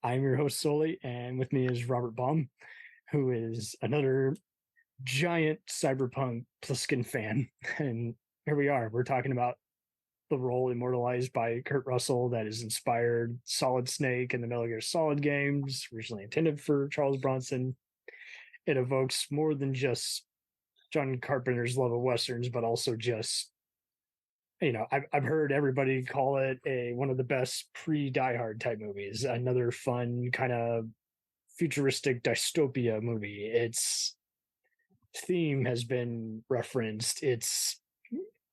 I'm your host, Soli, and with me is Robert Baum, who is another giant cyberpunk Plissken fan. And here we are. We're talking about the role immortalized by Kurt Russell that has inspired Solid Snake and the Metal Gear Solid games, originally intended for Charles Bronson. It evokes more than just John Carpenter's love of Westerns, but also just, I've heard everybody call it one of the best pre-Die Hard type movies. Another fun kind of futuristic dystopia movie. Its theme has been referenced. It's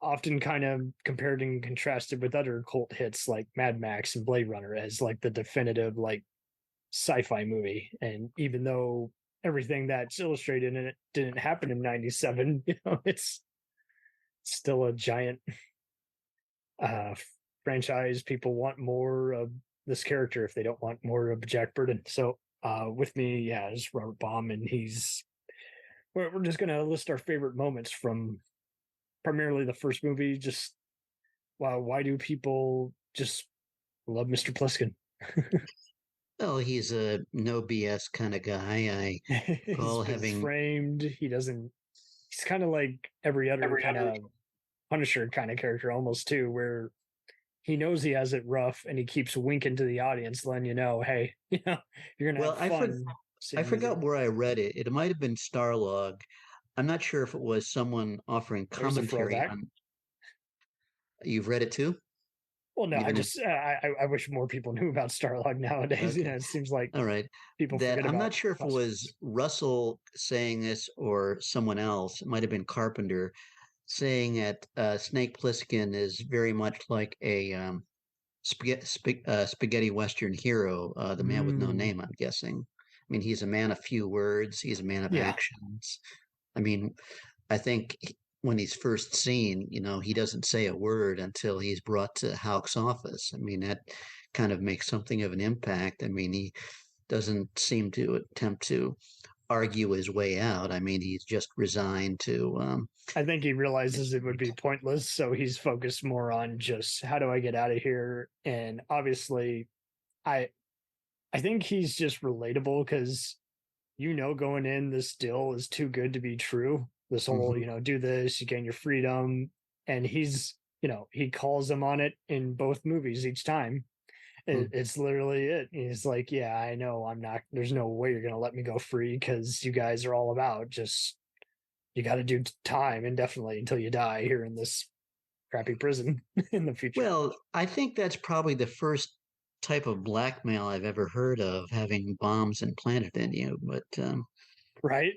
often kind of compared and contrasted with other cult hits like Mad Max and Blade Runner as like the definitive like sci-fi movie. And even though everything that's illustrated in it didn't happen in 97, it's still a giant franchise. People want more of this character if they don't want more of Jack Burton. So with me, is Robert Baum, and we're just gonna list our favorite moments from primarily the first movie. Just why do people just love Mr. Plissken? Well, he's a no BS kind of guy. I call He's having framed. He's kind of like every other kind of Punisher kind of character almost too, where he knows he has it rough and he keeps winking to the audience, letting you know, hey, you're gonna well, have fun. I forgot where I read it. It might have been Starlog. I'm not sure if it was someone offering There's a commentary throwback. on. You've read it too? Well, no, I Even if just I wish more people knew about Starlog nowadays. okay. It seems like All right. people That forget I'm about not sure if it was classics. Russell saying this or someone else. It might have been Carpenter saying that Snake Plissken is very much like a spaghetti Western hero, the man with no Mm, name, I'm guessing. I mean, he's a man of few words. He's a man of yeah, actions. I mean, I think when he's first seen, he doesn't say a word until he's brought to Houck's office. I mean, that kind of makes something of an impact. I mean, he doesn't seem to attempt to argue his way out. I mean, he's just resigned to. I think he realizes it would be pointless, so he's focused more on just how do I get out of here. And obviously, I I think he's just relatable because going in, this deal is too good to be true. This whole, Mhm. do this, you gain your freedom. And he calls him on it in both movies each time. It's literally it. He's like, yeah, I know there's no way you're going to let me go free because you guys are all about just, you got to do time indefinitely until you die here in this crappy prison in the future. Well, I think that's probably the first type of blackmail I've ever heard of, having bombs implanted in you. But Right?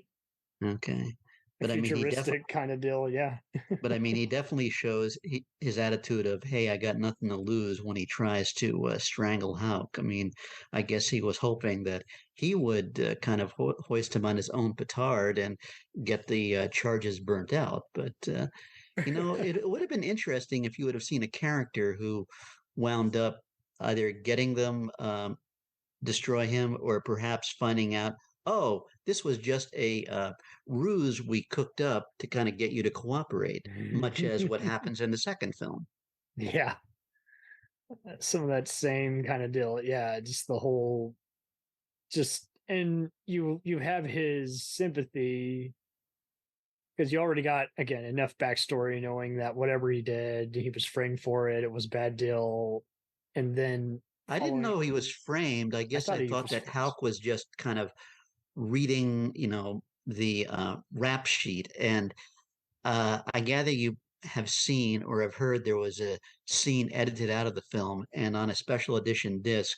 okay, A but I mean, he definitely. futuristic kind of deal. Yeah. But I mean, he definitely shows his attitude of, "Hey, I got nothing to lose," when he tries to strangle Houck. I mean, I guess he was hoping that he would kind of hoist him on his own petard and get the charges burnt out. But it would have been interesting if you would have seen a character who wound up either getting them destroy him, or perhaps finding out, oh, this was just a ruse we cooked up to kind of get you to cooperate, much as what happens in the second film. Yeah. Some of that same kind of deal. Yeah. Just the whole, just, and you have his sympathy because you already got, again, enough backstory knowing that whatever he did, he was framed for it. It was a bad deal. And then I didn't following, know he was framed. I I guess thought I he thought was that framed. Houck was just kind of reading, the rap sheet. And I gather you have seen or have heard there was a scene edited out of the film and on a special edition disc.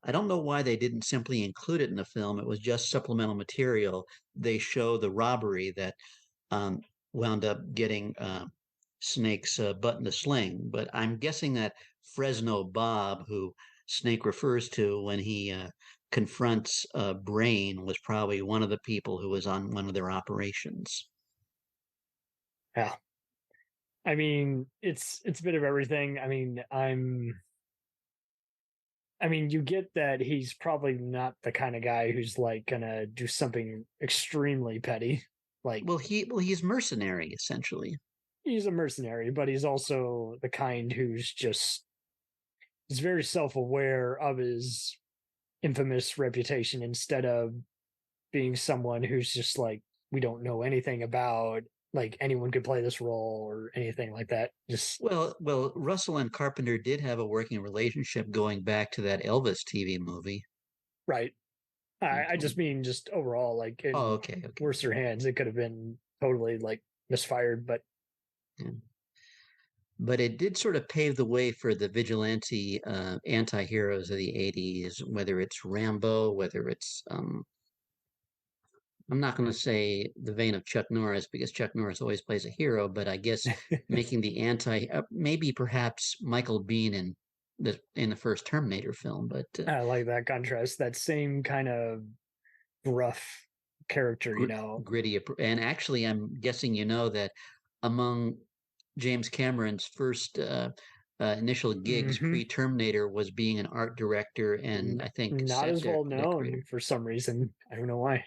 I don't know why they didn't simply include it in the film. It was just supplemental material. They show the robbery that um, wound up getting Snake's butt in the sling. But I'm guessing that Fresno Bob, who Snake refers to when he confronts Brain, was probably one of the people who was on one of their operations. Yeah. I mean, it's a bit of everything. You get that he's probably not the kind of guy who's like gonna do something extremely petty. Like He's mercenary essentially. he's a mercenary, but he's also the kind who's just he's very self-aware of his infamous reputation instead of being someone who's just like, we don't know anything about, like anyone could play this role or anything like that. Just Well, Russell and Carpenter did have a working relationship going back to that Elvis TV movie. right. I Okay. just mean just overall, like Oh, in okay, okay. worser hands, it could have been totally like misfired, but Yeah. But it did sort of pave the way for the vigilante anti-heroes of the 80s, whether it's Rambo, whether it's I'm not going to say the vein of Chuck Norris because Chuck Norris always plays a hero, but I guess making the maybe perhaps Michael Biehn in the first Terminator film, but I like that contrast, that same kind of rough character, gr gritty. And actually, I'm guessing you know that among James Cameron's first initial gigs Hmm. pre-Terminator was being an art director and I think Not set as well decorator. known for some reason. I don't know why.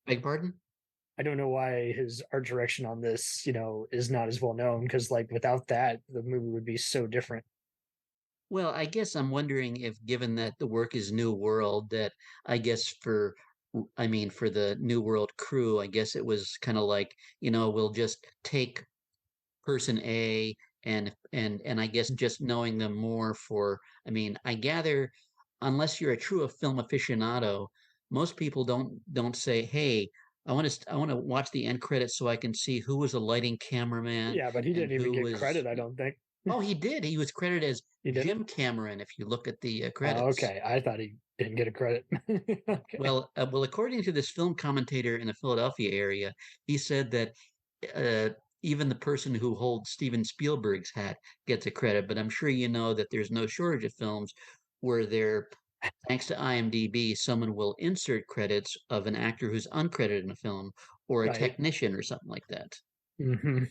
Beg pardon? I don't know why his art direction on this, is not as well known because, like, without that, the movie would be so different. Well, I guess I'm wondering if, given that the work is New World, that I guess I mean, for the New World crew, I guess it was kind of like, we'll just take person A and I guess just knowing them more I mean, I gather, unless you're a true film aficionado, most people don't say, "Hey, I want to watch the end credits so I can see who was a lighting cameraman Yeah, but he and didn't even who get was." credit, I don't think. Oh, he did. He was credited as He didn't? Jim Cameron if you look at the Oh, credits. okay. I thought he didn't get a credit. Okay. Well, according to this film commentator in the Philadelphia area, he said that uh, even the person who holds Steven Spielberg's hat gets a credit. But I'm sure you know that there's no shortage of films where thanks to IMDb, someone will insert credits of an actor who's uncredited in a film or a Right. technician or something like that. Hmm.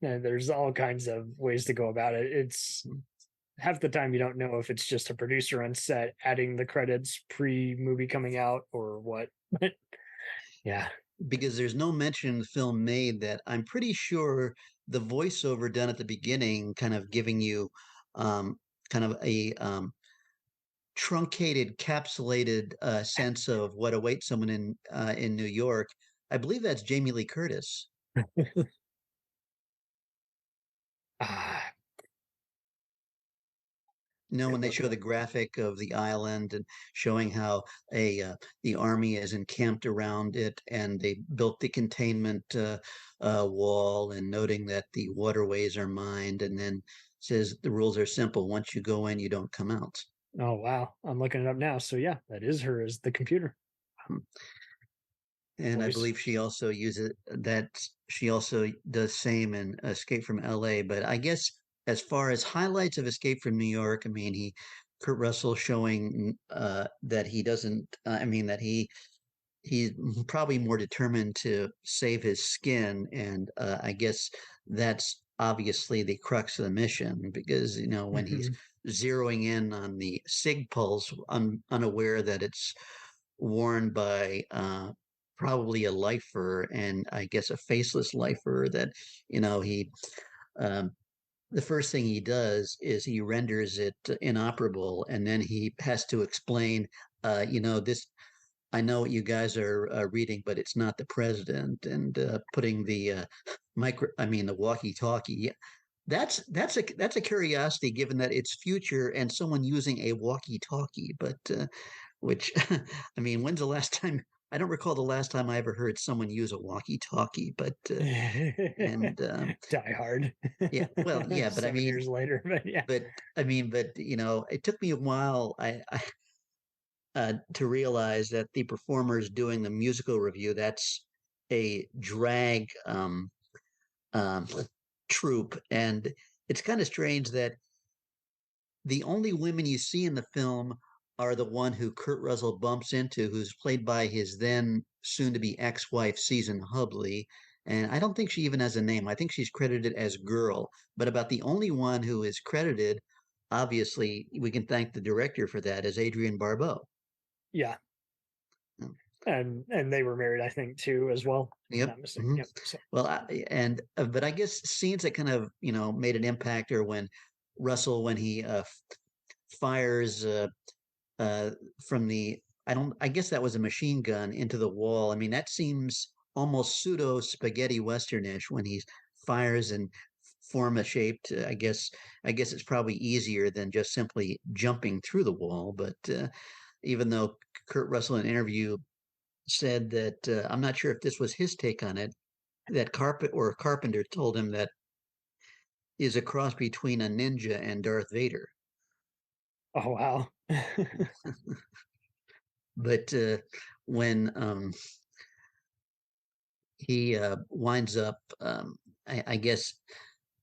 And there's all kinds of ways to go about it. It's half the time you don't know if it's just a producer on set adding the credits pre movie coming out or what. But yeah. Because there's no mention in the film made that I'm pretty sure the voiceover done at the beginning, kind of giving you um, kind of a truncated, capsulated sense of what awaits someone in New York. I believe that's Jamie Lee Curtis. Ah, When could they look show it the up. graphic of the island and showing how the army is encamped around it, and they built the containment wall, and noting that the waterways are mined, and then says the rules are simple: once you go in, you don't come out. Oh wow. I'm looking it up now. So yeah, that is her as the computer And I voice. believe she also uses that. She also does same in Escape from L.A. But I guess as far as highlights of Escape from New York, I mean, Kurt Russell showing that he doesn't. I mean, that he's probably more determined to save his skin, and I guess that's obviously the crux of the mission because when he's Hmm. zeroing in on the sig pulse, unaware that it's worn by probably a lifer, and I guess a faceless lifer, that he um, the first thing he does is he renders it inoperable, and then he has to explain, this. I know what you guys are reading, but it's not the president, and putting the the walkie-talkie. Yeah, that's a curiosity, given that it's future and someone using a walkie-talkie. But which, I mean, when's the last time? I don't recall the last time I ever heard someone use a walkie-talkie. But Die and Hard. yeah, well, yeah, but 7 years later, but yeah. it took me a while. To realize that the performers doing the musical review, that's a drag um, troupe. And it's kind of strange that the only women you see in the film are the one who Kurt Russell bumps into, who's played by his then soon to be ex wife, Susan Hubley. And I don't think she even has a name. I think she's credited as Girl. But about the only one who is credited, obviously, we can thank the director for that, is Adrienne Barbeau. Yeah. And they were married, I think, too, as well, if I'm Yep. not mistaken. Mhm. Yep. So Well, but I guess scenes that kind of made an impact are when Russell, when he fires uh, from the I guess that was a machine gun into the wall. I mean, that seems almost pseudo spaghetti westernish when he fires and form a shape to, I guess it's probably easier than just simply jumping through the wall. But even though Kurt Russell in an interview said that I'm not sure if this was his take on it, that Carpenter told him that is a cross between a ninja and Darth Vader. Oh wow. But when he winds up, I guess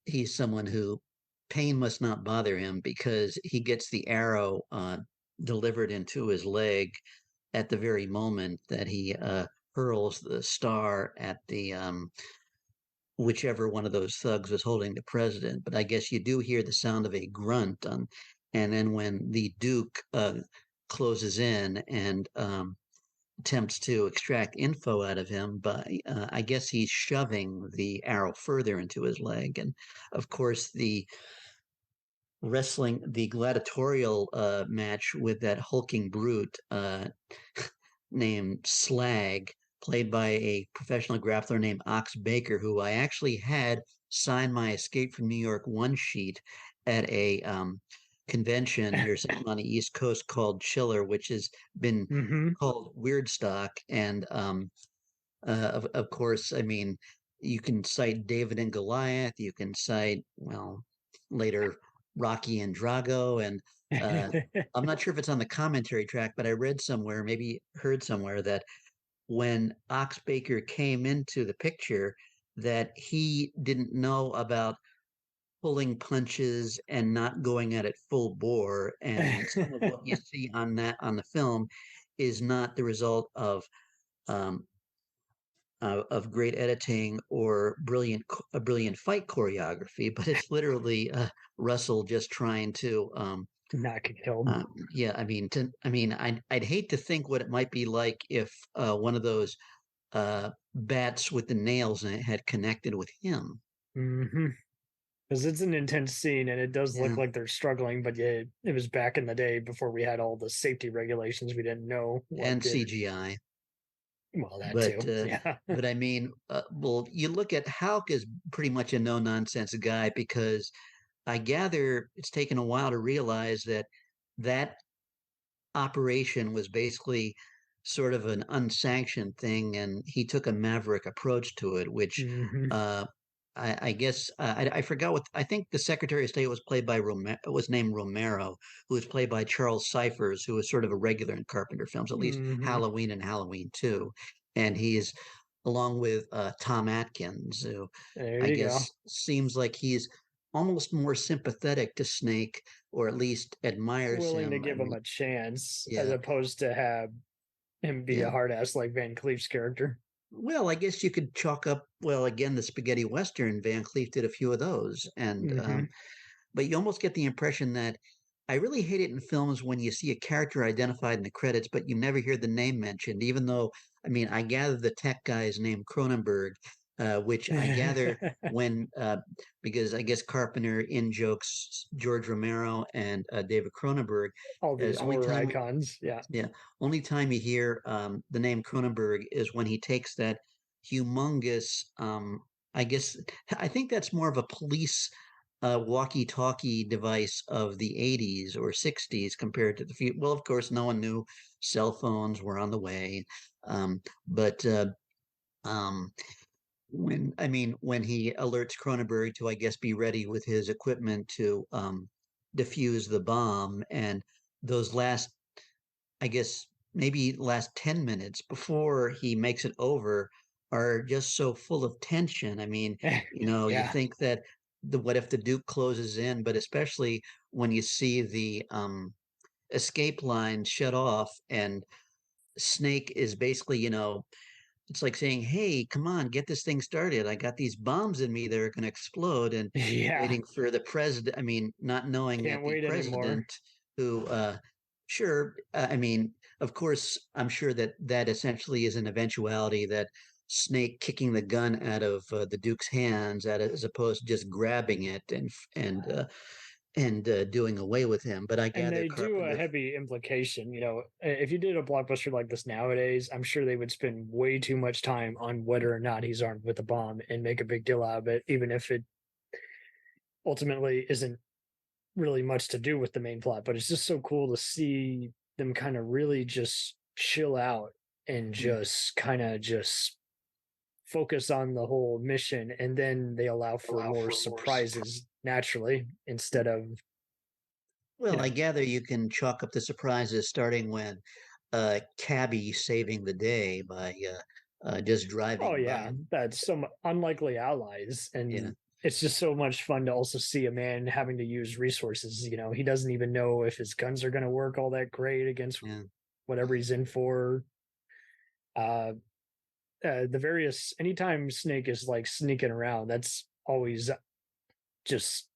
he's someone who pain must not bother him because he gets the arrow delivered into his leg at the very moment that he hurls the star at the whichever one of those thugs was holding the president. But I guess you do hear the sound of a grunt and then when the Duke closes in and attempts to extract info out of him, but I guess he's shoving the arrow further into his leg. And of course, the gladiatorial match with that hulking brute named Slag, played by a professional grappler named Ox Baker, who I actually had sign my Escape from New York one sheet at a convention here on the East Coast called Chiller, which has been Hmm. called Weird Stock. And of course, I mean, you can cite David and Goliath. You can cite, well, later Rocky and Drago. And I'm not sure if it's on the commentary track, but I read somewhere, maybe heard somewhere that when Ox Baker came into the picture, that he didn't know about pulling punches and not going at it full bore. And some of what you see on the film is not the result um, of great editing or a brilliant fight choreography, but it's literally Russell just trying to Not get killed. yeah, I'd hate to think what it might be like if one of those bats with the nails in it had connected with him. Hmm. Because it's an intense scene and it does look Yeah, like they're struggling, but yeah, it was back in the day before we had all the safety regulations. We didn't know what and did. CGI. Well, that But too. Yeah. but I mean, well, you look at Hauk is pretty much a no nonsense guy because I gather it's taken a while to realize that that operation was basically sort of an unsanctioned thing, and he took a maverick approach to it, which Hmm. uh, I guess I forgot what I think the Secretary of State was played by was named Romero, who was played by Charles Cyphers, who was sort of a regular in Carpenter films, at least Hmm. Halloween and Halloween 2. And he is along with Tom Atkins, who There I you go. guess seems like he's almost more sympathetic to Snake, or at least admires Willing to him. I give him mean, a chance as yeah, opposed to have him be a yeah. hard ass like Van Cleef's character. Well, I guess you could chalk up, well, again, the spaghetti western. Van Cleef did a few of those, and Hmm. but you almost get the impression that I really hate it in films when you see a character identified in the credits, but you never hear the name mentioned, even though, I mean, I gather the tech guy is named Cronenberg, which I gather when, because I guess Carpenter in jokes George Romero and David Cronenberg. All these Only horror time, icons. Yeah. yeah, only time you hear the name Cronenberg is when he takes that humongous, I guess, I think that's more of a police walkie-talkie device of the 80s or 60s compared to the future. Well, of course, no one knew cell phones were on the way. But um, when he alerts Cronenberg to, I guess, be ready with his equipment to defuse the bomb, and those last, I guess, maybe last 10 minutes before he makes it over are just so full of tension. I mean, you Yeah. think that what if the Duke closes in, but especially when you see the escape line shut off and Snake is basically, it's like saying, "Hey, come on, get this thing started. I got these bombs in me that are going to explode," and Yeah. waiting for the president. I mean, not knowing that Can't the wait anymore. president, who, sure, I mean, of course, I'm sure that that essentially is an eventuality that Snake kicking the gun out of the Duke's hands, as opposed to just grabbing it and doing away with him. But I And gather they do a Carpenter. heavy implication. If you did a blockbuster like this nowadays, I'm sure they would spend way too much time on whether or not he's armed with a bomb and make a big deal out of it, even if it ultimately isn't really much to do with the main plot. But it's just so cool to see them kind of really just chill out and just kind of just focus on the whole mission, and then they allow for more surprises naturally instead of Well, I gather you can chalk up the surprises starting when Cabby saving the day by just oh driving yeah, by. that's some unlikely allies. Yeah, And it's just so much fun to also see a man having to use resources. He doesn't even know if his guns are going to work all that great against yeah. whatever he's in for. uh the various anytime Snake is like sneaking around, that's always just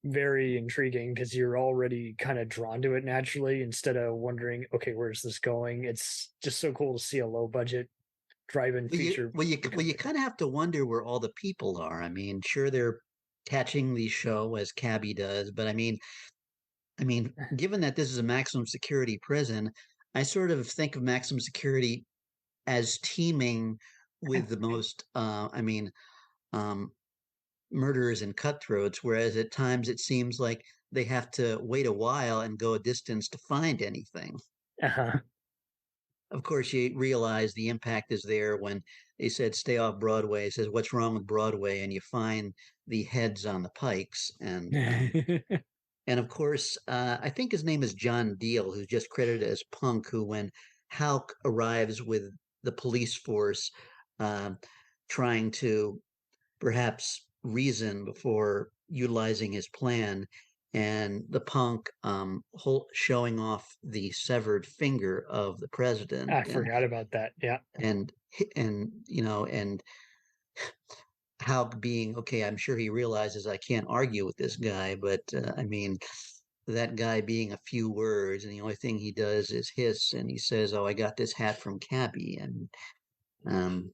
very intriguing because you're already kind of drawn to it naturally instead of wondering, okay, where's this going? It's just so cool to see a low budget drive-in feature. Well, you kind of have to wonder where all the people are. I mean, sure they're catching the show as Cabby does, but given that this is a maximum security prison, I sort of think of maximum security as teaming with the most, um, murderers and cutthroats, whereas at times it seems like they have to wait a while and go a distance to find anything. Uh-huh. Of course, you realize the impact is there when they said stay off Broadway. It says what's wrong with Broadway, and you find the heads on the pikes, and of course, I think his name is John Deal, who's just credited as Punk, who when Halk arrives with the police force, uh, trying to perhaps reason before utilizing his plan, and the Punk showing off the severed finger of the president, I forgot about that. Yeah. and and Halk being okay. I'm sure he realizes I can't argue with this guy, but that guy being a few words, and the only thing he does is hiss, and he says, "Oh, I got this hat from Cappy," and um,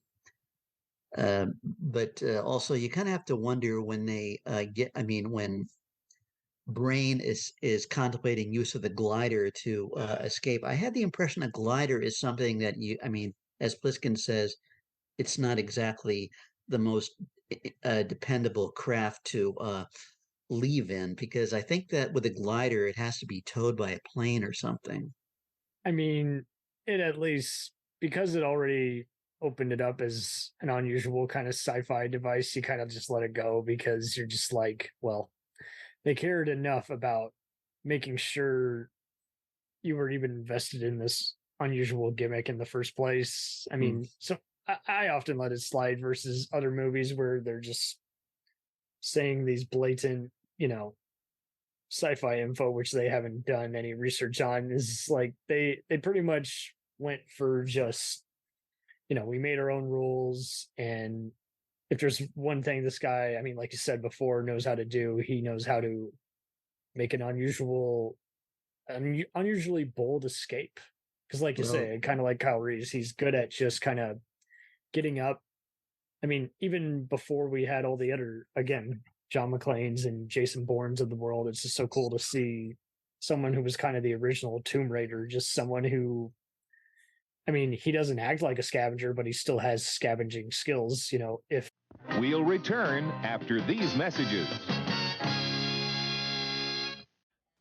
but also you kind of have to wonder when they get. I mean, when Brain is contemplating use of the glider to escape. I had the impression a glider is something that as Pliskin says, it's not exactly the most dependable craft to leave in, because I think that with a glider, it has to be towed by a plane or something. I mean, it at least, because it already opened it up as an unusual kind of sci-fi device, you kind of just let it go because you're just like, well, they cared enough about making sure you were even invested in this unusual gimmick in the first place. I Hmm. mean, so I often let it slide versus other movies where they're just saying these blatant, sci-fi info, which they haven't done any research on. Is like they pretty much went for just, we made our own rules. And if there's one thing this guy, I mean, like you said before, knows how to do, he knows how to make an unusually bold escape. Because like you Well, say, kind of like Kyle Reese, he's good at just kind of getting up. I mean, even before we had all the other, again, John McClane's and Jason Bourne's of the world, it's just so cool to see someone who was kind of the original Tomb Raider, just someone who, I mean, he doesn't act like a scavenger, but he still has scavenging skills. If We'll return after these messages.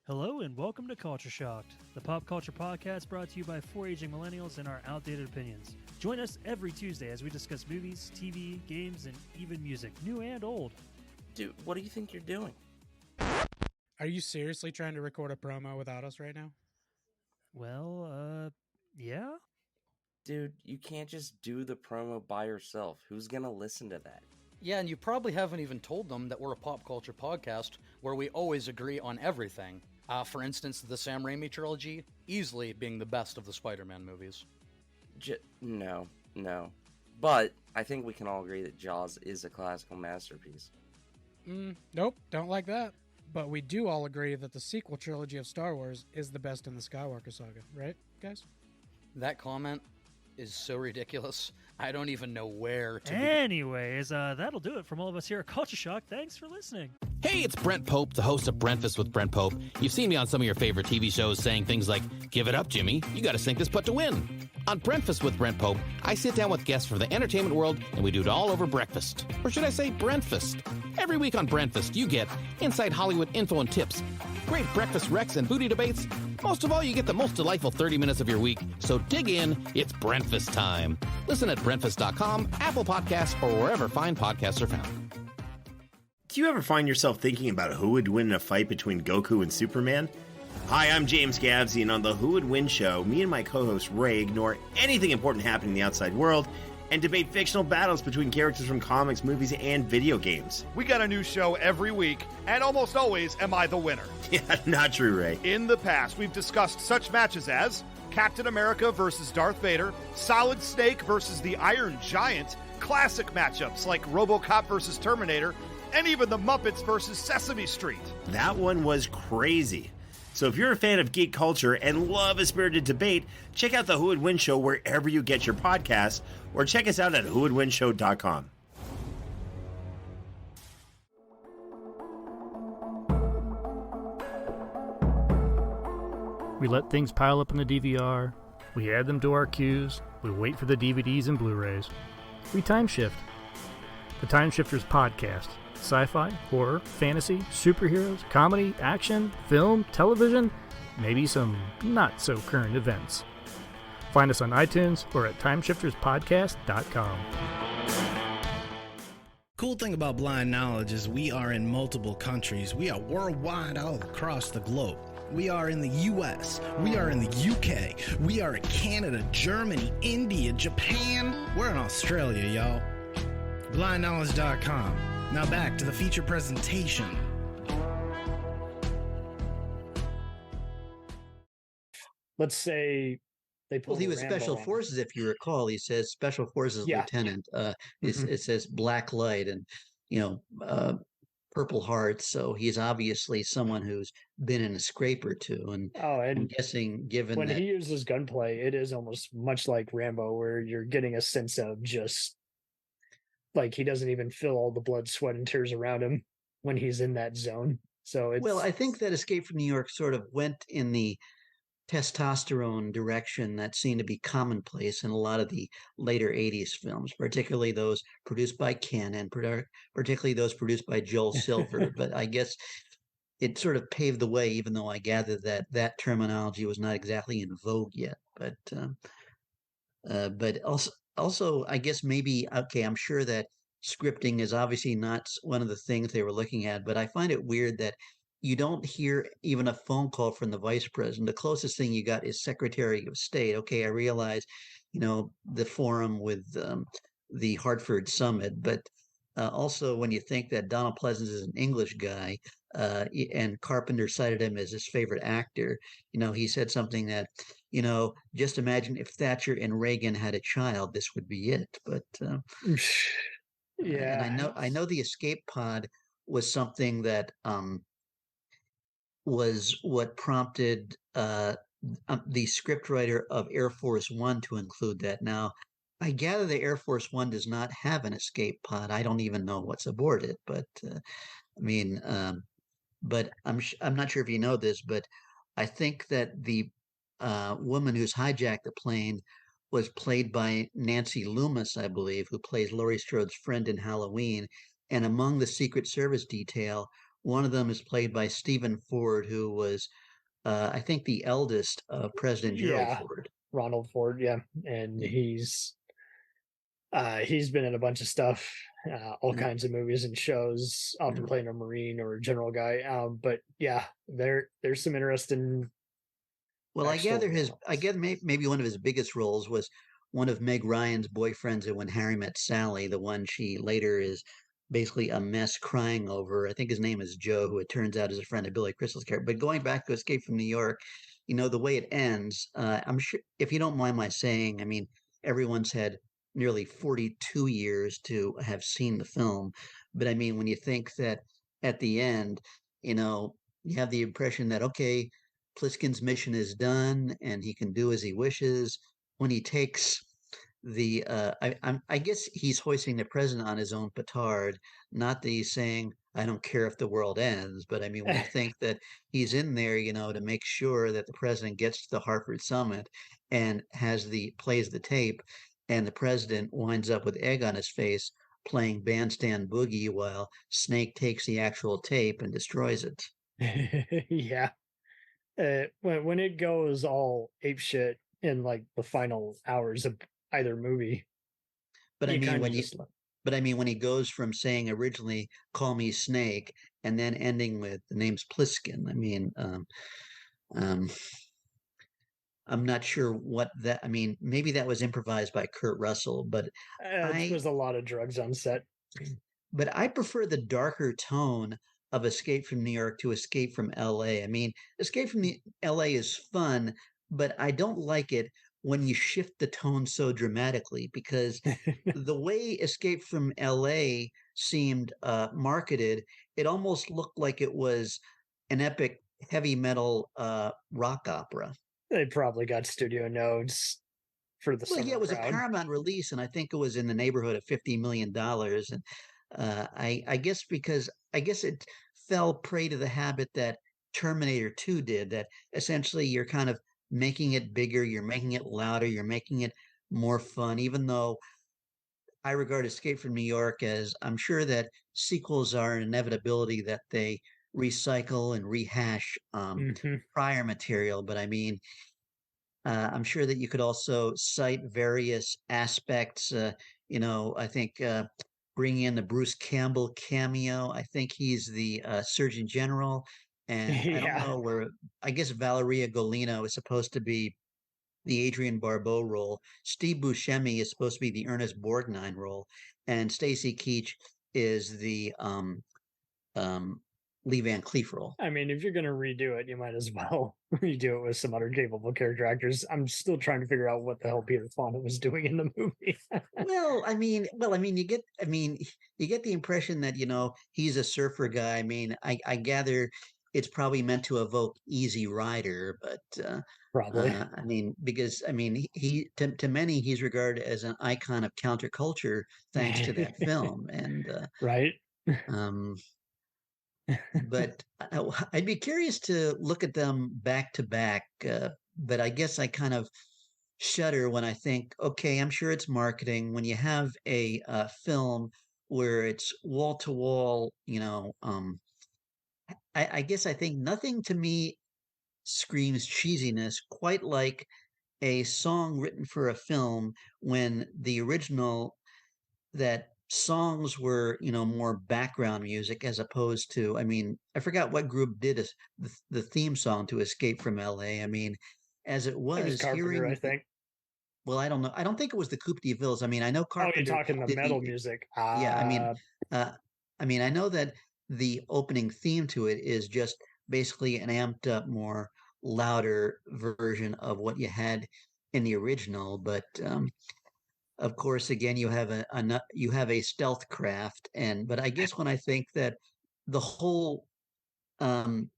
Hello and welcome to Culture Shocked, the pop culture podcast brought to you by four aging millennials and our outdated opinions. Join us every Tuesday as we discuss movies, TV, games, and even music, new and old. Dude, what do you think you're doing? Are you seriously trying to record a promo without us right now? Well, yeah? Dude, you can't just do the promo by yourself. Who's gonna listen to that? Yeah, and you probably haven't even told them that we're a pop culture podcast where we always agree on everything. For instance, the Sam Raimi trilogy, easily being the best of the Spider-Man movies. No. But I think we can all agree that Jaws is a classical masterpiece. Nope, don't like that. But we do all agree that the sequel trilogy of Star Wars is the best in the Skywalker saga, right, guys? That comment is so ridiculous. I don't even know where to Anyways, that'll do it from all of us here at Culture Shock. Thanks for listening. Hey, it's Brent Pope, the host of Breakfast with Brent Pope. You've seen me on some of your favorite TV shows saying things like, "Give it up, Jimmy. You got to sink this putt to win." On Breakfast with Brent Pope, I sit down with guests from the entertainment world, and we do it all over breakfast. Or should I say Brentfast? Every week on Brentfast, you get inside Hollywood info and tips, great breakfast recs and foodie debates. Most of all, you get the most delightful 30 minutes of your week. So dig in. It's Brentfast time. Listen at Brentfast.com, Apple Podcasts, or wherever fine podcasts are found. Do you ever find yourself thinking about who would win in a fight between Goku and Superman? Hi, I'm James Gavsey, and on the Who Would Win show, me and my co-host Ray ignore anything important happening in the outside world and debate fictional battles between characters from comics, movies, and video games. We got a new show every week, and almost always am I the winner. Yeah, not true, Ray. In the past, we've discussed such matches as Captain America versus Darth Vader, Solid Snake versus the Iron Giant, classic matchups like RoboCop versus Terminator, and even the Muppets versus Sesame Street. That one was crazy. So if you're a fan of geek culture and love a spirited debate, check out the Who Would Win show wherever you get your podcasts, or check us out at whowouldwinshow.com. We let things pile up in the DVR, we add them to our queues, we wait for the DVDs and Blu-rays. We time shift. The Time Shifters Podcast. Sci-fi, horror, fantasy, superheroes, comedy, action, film, television, maybe some not-so-current events. Find us on iTunes or at timeshifterspodcast.com. Cool thing about Blind Knowledge is we are in multiple countries. We are worldwide all across the globe. We are in the US, we are in the UK, we are in Canada, Germany, India, Japan. We're in Australia, y'all. BlindKnowledge.com. Now back to the feature presentation. Let's say they pull. Well, he was Rambo Special on. Forces, if you recall. He says Special Forces Lieutenant. It says Black Light and, Purple Heart. So he's obviously someone who's been in a scrape or two. And I'm guessing, given when that he uses gunplay, it is almost much like Rambo, where you're getting a sense of just like he doesn't even feel all the blood, sweat, and tears around him when he's in that zone. So it's I think that Escape from New York sort of went in the testosterone direction that seemed to be commonplace in a lot of the later 80s films, particularly those produced by Ken and particularly those produced by Joel Silver. But I guess it sort of paved the way, even though I gather that that terminology was not exactly in vogue yet. But also, I guess maybe, okay, I'm sure that scripting is obviously not one of the things they were looking at, but I find it weird that you don't hear even a phone call from the vice president. The closest thing you got is Secretary of State. Okay, I realize, the forum with the Hartford summit, but also when you think that Donald Pleasance is an English guy, and Carpenter cited him as his favorite actor, he said something that, just imagine if Thatcher and Reagan had a child, this would be it. But yeah, and I know the escape pod was something that was what prompted the scriptwriter of Air Force One to include that. Now, I gather the Air Force One does not have an escape pod. I don't even know what's aboard it, but but I'm not sure if you know this, but I think that the woman who's hijacked the plane was played by Nancy Loomis, I believe, who plays Laurie Strode's friend in Halloween. And among the Secret Service detail, one of them is played by Stephen Ford, who was, I think, the eldest of President Gerald Ford. Ronald Ford, and he's been in a bunch of stuff, all kinds of movies and shows, often playing a Marine or a general guy. But yeah, there's some interesting. Well, I gather maybe one of his biggest roles was one of Meg Ryan's boyfriends in When Harry Met Sally, the one she later is basically a mess crying over. I think his name is Joe, who it turns out is a friend of Billy Crystal's character. But going back to Escape from New York, the way it ends, I'm sure, if you don't mind my saying, I mean, everyone's had nearly 42 years to have seen the film. But I mean, when you think that at the end, you have the impression that, okay, Plissken's mission is done and he can do as he wishes. When he takes I guess he's hoisting the president on his own petard, not that he's saying, I don't care if the world ends. But I mean, when you think that he's in there, to make sure that the president gets to the Hartford summit and plays the tape, and the president winds up with egg on his face playing Bandstand Boogie while Snake takes the actual tape and destroys it. Yeah. When it goes all apeshit in like the final hours of either movie. But I mean, when he goes from saying originally "Call me Snake" and then ending with the name's Plissken, I mean, I'm not sure what that. I mean, maybe that was improvised by Kurt Russell, but it was a lot of drugs on set. But I prefer the darker tone of Escape from New York to Escape from L.A. I mean, Escape from L.A. is fun, but I don't like it when you shift the tone so dramatically, because the way Escape from L.A. seemed marketed, it almost looked like it was an epic heavy metal rock opera. They probably got studio notes for the it was crowd. A Paramount release, and I think it was in the neighborhood of $50 million. And I guess it fell prey to the habit that Terminator 2 did, that essentially you're kind of making it bigger, you're making it louder, you're making it more fun, even though I regard Escape from New York as, I'm sure that sequels are an inevitability, that they recycle and rehash prior material. But I mean, I'm sure that you could also cite various aspects. I think bringing in the Bruce Campbell cameo. I think he's the Surgeon General. And I don't know I guess Valeria Golino is supposed to be the Adrienne Barbeau role. Steve Buscemi is supposed to be the Ernest Borgnine role. And Stacy Keach is the Lee Van Cleef role. I mean, if you're going to redo it, you might as well redo it with some other capable character actors. I'm still trying to figure out what the hell Peter Fonda was doing in the movie. you get the impression that, he's a surfer guy. I mean, I gather it's probably meant to evoke Easy Rider, but probably. Because he to many he's regarded as an icon of counterculture thanks to that film, and right. But I'd be curious to look at them back to back. But I guess I kind of shudder when I think, okay, I'm sure it's marketing. When you have a film where it's wall to wall, I guess I think nothing to me screams cheesiness quite like a song written for a film when the original, that songs were more background music as opposed to, I forgot what group did the theme song to Escape from LA. As it was Carpenter, I think. Well, I don't know. I don't think it was the Coupe de Villes. I know Carpenter. Oh, you're talking the metal music. Yeah, I know that the opening theme to it is just basically an amped up, more louder version of what you had in the original, but of course, again, you have a stealth craft, but I guess when I think that the whole thing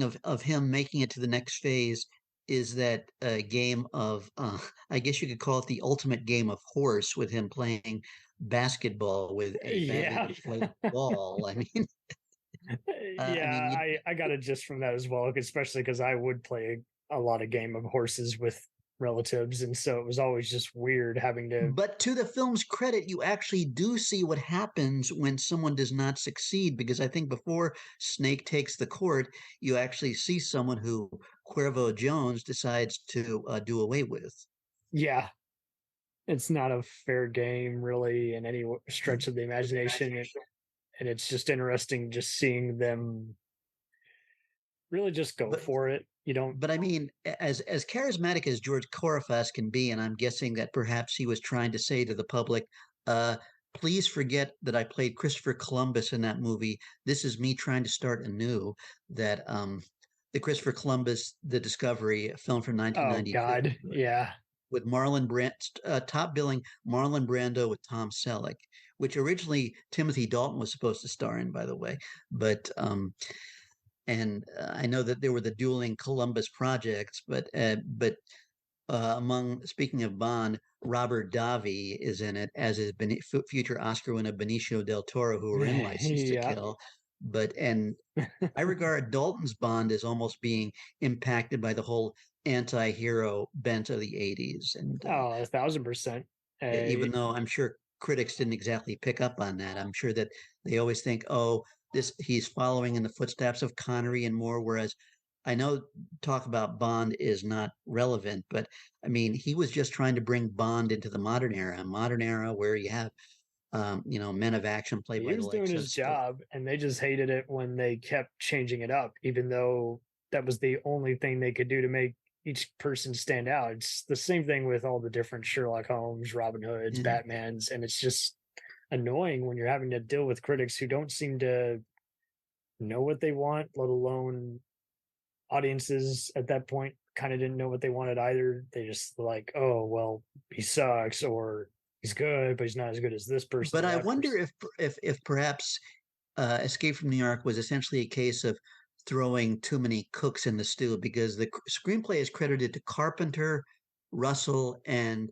of him making it to the next phase is that game of I guess you could call it the ultimate game of horse, with him playing basketball with a badly deflated ball. I got it just from that as well, especially because I would play a lot of game of horses with relatives, and so it was always just weird having to. But to the film's credit, you actually do see what happens when someone does not succeed, because I think before Snake takes the court, you actually see someone who Cuervo Jones decides to do away with. Yeah, it's not a fair game really in any stretch of the imagination, and it's just interesting just seeing them really just go for it. You don't. But as charismatic as George Corofas can be, and I'm guessing that perhaps he was trying to say to the public, please forget that I played Christopher Columbus in that movie. This is me trying to start anew. That the Christopher Columbus, The Discovery, a film from 1992. Oh God, yeah. With Marlon Brando, top billing Marlon Brando with Tom Selleck, which originally Timothy Dalton was supposed to star in, by the way, but. And I know that there were the dueling Columbus projects, but speaking of Bond, Robert Davi is in it, as is future Oscar winner Benicio del Toro, who were in License to Yeah. Kill. And I regard Dalton's Bond as almost being impacted by the whole anti-hero bent of the 80s. And Oh, 1,000%. even though I'm sure critics didn't exactly pick up on that, I'm sure that they always think, oh, he's following in the footsteps of Connery and Moore, whereas I know talk about Bond is not relevant, but I mean, he was just trying to bring Bond into the modern era where you have, men of action played he by the was doing likes of his job, and they just hated it when they kept changing it up, even though that was the only thing they could do to make each person stand out. It's the same thing with all the different Sherlock Holmes, Robin Hoods, Yeah. Batmans, and it's just annoying when you're having to deal with critics who don't seem to know what they want, let alone audiences at that point kind of didn't know what they wanted either. They just like, oh, well, he sucks, or he's good, but he's not as good as this person. But I wonder if perhaps Escape from New York was essentially a case of throwing too many cooks in the stew, because the screenplay is credited to Carpenter, Russell, and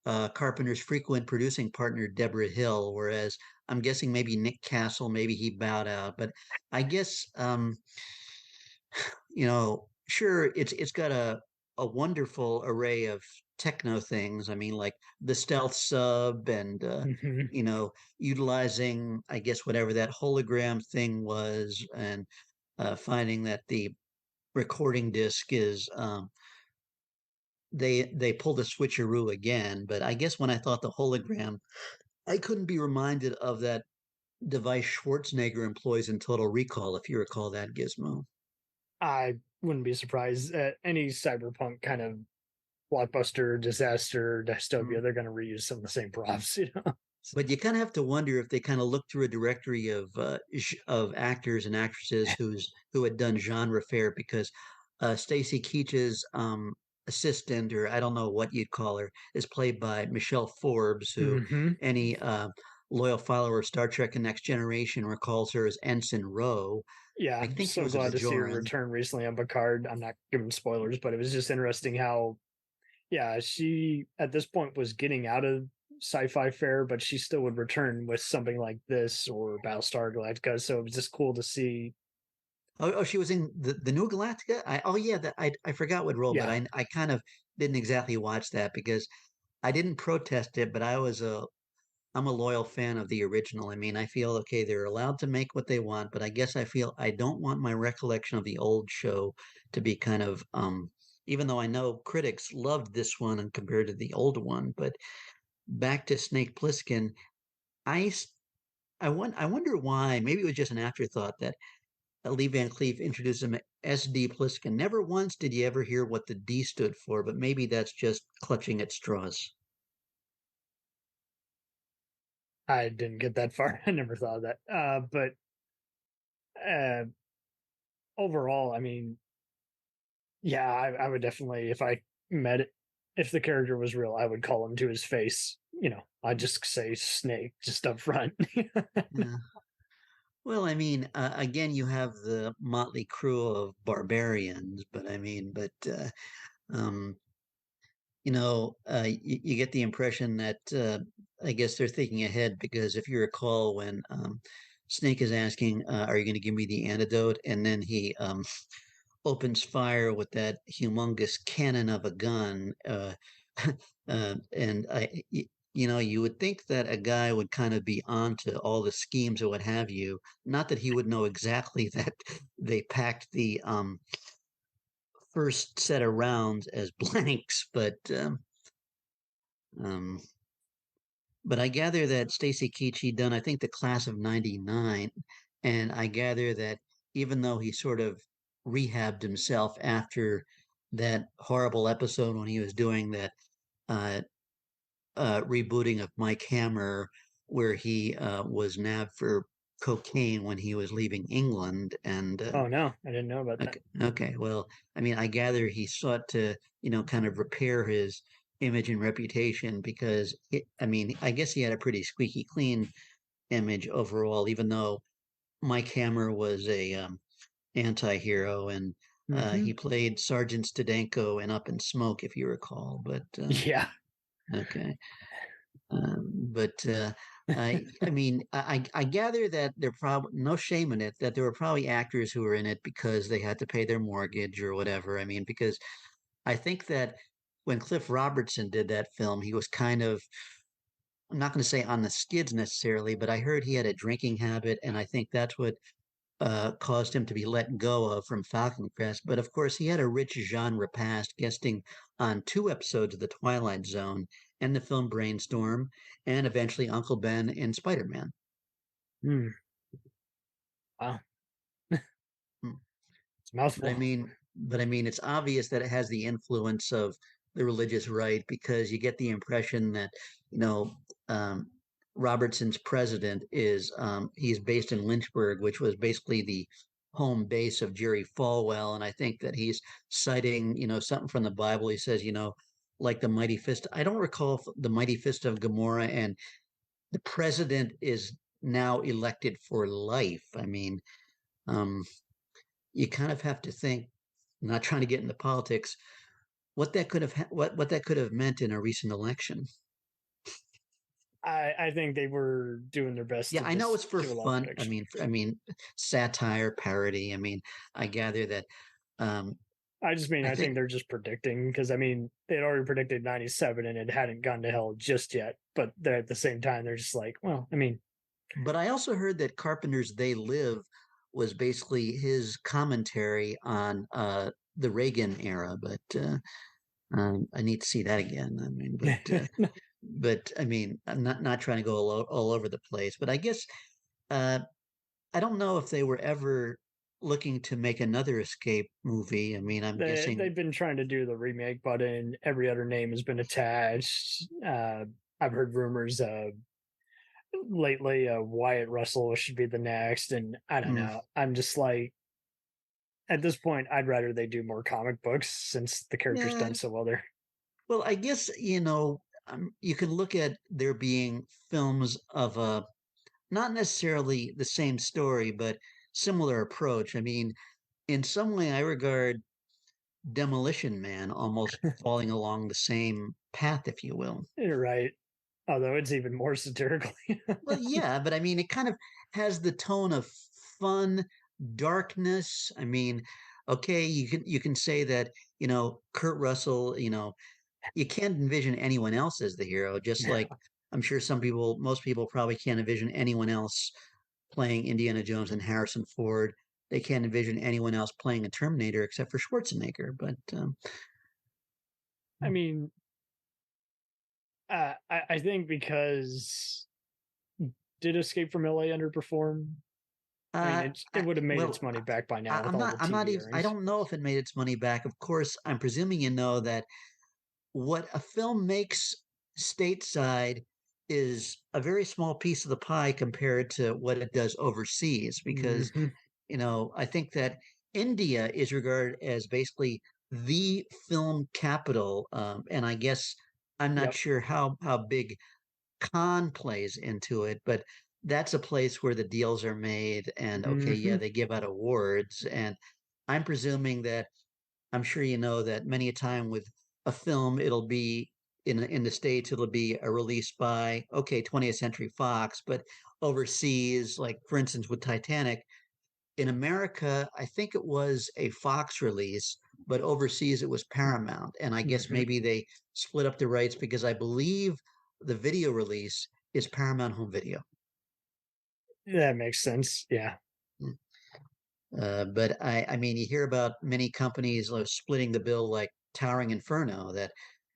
Carpenter's frequent producing partner Deborah Hill, whereas I'm guessing maybe Nick Castle, maybe he bowed out. But I guess sure, it's got a wonderful array of techno things. I mean, like the stealth sub and utilizing, I guess, whatever that hologram thing was, and finding that the recording disc is they pulled a switcheroo again. But I guess when I thought the hologram, I couldn't be reminded of that device Schwarzenegger employs in Total Recall, if you recall that gizmo. I wouldn't be surprised at any cyberpunk kind of blockbuster, disaster, dystopia. They're going to reuse some of the same props, But you kind of have to wonder if they kind of looked through a directory of actors and actresses who had done genre fare, because Stacy Keach's assistant, or I don't know what you'd call her, is played by Michelle Forbes, who any loyal follower of Star Trek and Next Generation recalls her as Ensign Ro. Yeah, I think so glad to see her return recently on Picard. I'm not giving spoilers, but it was just interesting how, she at this point was getting out of sci-fi fare, but she still would return with something like this or Battlestar Galactica. So it was just cool to see. Oh, she was in the new Galactica. I forgot what role, but I kind of didn't exactly watch that because I didn't protest it, but I'm a loyal fan of the original. I mean, I feel okay, they're allowed to make what they want, but I guess I feel I don't want my recollection of the old show to be kind of even though I know critics loved this one and compared to the old one. But back to Snake Plissken, I wonder why. Maybe it was just an afterthought that Lee Van Cleef introduced him as SD Plissken. Never once did you ever hear what the D stood for, but maybe that's just clutching at straws. I didn't get that far. I never thought of that. But overall, I mean, I would definitely, if I met it, if the character was real, I would call him to his face. I'd just say Snake just up front. Yeah. Well, I mean, again, you have the motley crew of barbarians, but you get the impression that I guess they're thinking ahead, because if you recall when Snake is asking, "Are you going to give me the antidote?" and then he opens fire with that humongous cannon of a gun, and you would think that a guy would kind of be onto all the schemes or what have you. Not that he would know exactly that they packed the first set of rounds as blanks, but I gather that Stacy Keach done, I think, the class of '99, and I gather that even though he sort of rehabbed himself after that horrible episode when he was doing that rebooting of Mike Hammer, where he was nabbed for cocaine when he was leaving England. And oh no, I didn't know about that. Okay, well, I mean, I gather he sought to, kind of repair his image and reputation, because I guess he had a pretty squeaky clean image overall, even though Mike Hammer was a anti-hero and He played Sergeant Stadenko in Up in Smoke, if you recall. But yeah. Okay. I mean, I gather that there probably no shame in it, that there were probably actors who were in it because they had to pay their mortgage or whatever. I mean, because I think that when Cliff Robertson did that film, he was kind of, I'm not going to say on the skids necessarily, but I heard he had a drinking habit, and I think that's what caused him to be let go of from Falcon Crest. But of course, he had a rich genre past, guesting on 2 episodes of The Twilight Zone and the film Brainstorm, and eventually Uncle Ben in Spider-Man. Wow. Hmm. It's a mouthful. But I mean, it's obvious that it has the influence of the religious right, because you get the impression that, Robertson's president is he's based in Lynchburg, which was basically the home base of Jerry Falwell, and I think that he's citing something from the Bible. He says like the mighty fist. I don't recall if the mighty fist of Gomorrah, and the president is now elected for life. I mean, you kind of have to think. I'm not trying to get into politics. What that could have what that could have meant in a recent election. I think they were doing their best. Yeah, I know it's for fun. I mean, satire, parody. I mean, I gather that. I think they're just predicting, because I mean, they'd already predicted 97 and it hadn't gone to hell just yet. But at the same time, they're just like, well, I mean. But I also heard that Carpenter's "They Live" was basically his commentary on the Reagan era. But I need to see that again. I mean, but I mean, I'm not trying to go all over the place, but I guess I don't know if they were ever looking to make another Escape movie. I mean, I'm guessing they've been trying to do the remake, but every other name has been attached. I've heard rumors lately Wyatt Russell should be the next, and I don't know. I'm just like, at this point, I'd rather they do more comic books, since the character's done so well there. Well, I guess you can look at there being films of a not necessarily the same story, but similar approach. I mean, in some way, I regard Demolition Man almost falling along the same path, if you will. You're right. Although it's even more satirical. Well, yeah, but I mean, it kind of has the tone of fun, darkness. I mean, okay, you can say that, Kurt Russell, you can't envision anyone else as the hero, just like I'm sure most people probably can't envision anyone else playing Indiana Jones and Harrison Ford. They can't envision anyone else playing a Terminator except for Schwarzenegger. But I mean, I think because did Escape from LA underperform? I mean, it would have made its money back by now. I don't know if it made its money back. Of course, I'm presuming that what a film makes stateside is a very small piece of the pie compared to what it does overseas, because I think that India is regarded as basically the film capital, and I guess I'm not sure how big Cannes plays into it, but that's a place where the deals are made, and they give out awards, and I'm presuming that I'm sure that many a time with a film, it'll be in the States, it'll be a release by 20th Century Fox, but overseas, like for instance with Titanic, in America, I think it was a Fox release, but overseas it was Paramount, and I guess maybe they split up the rights, because I believe the video release is Paramount Home Video. That makes sense. Yeah. But I mean, you hear about many companies splitting the bill, like Towering Inferno.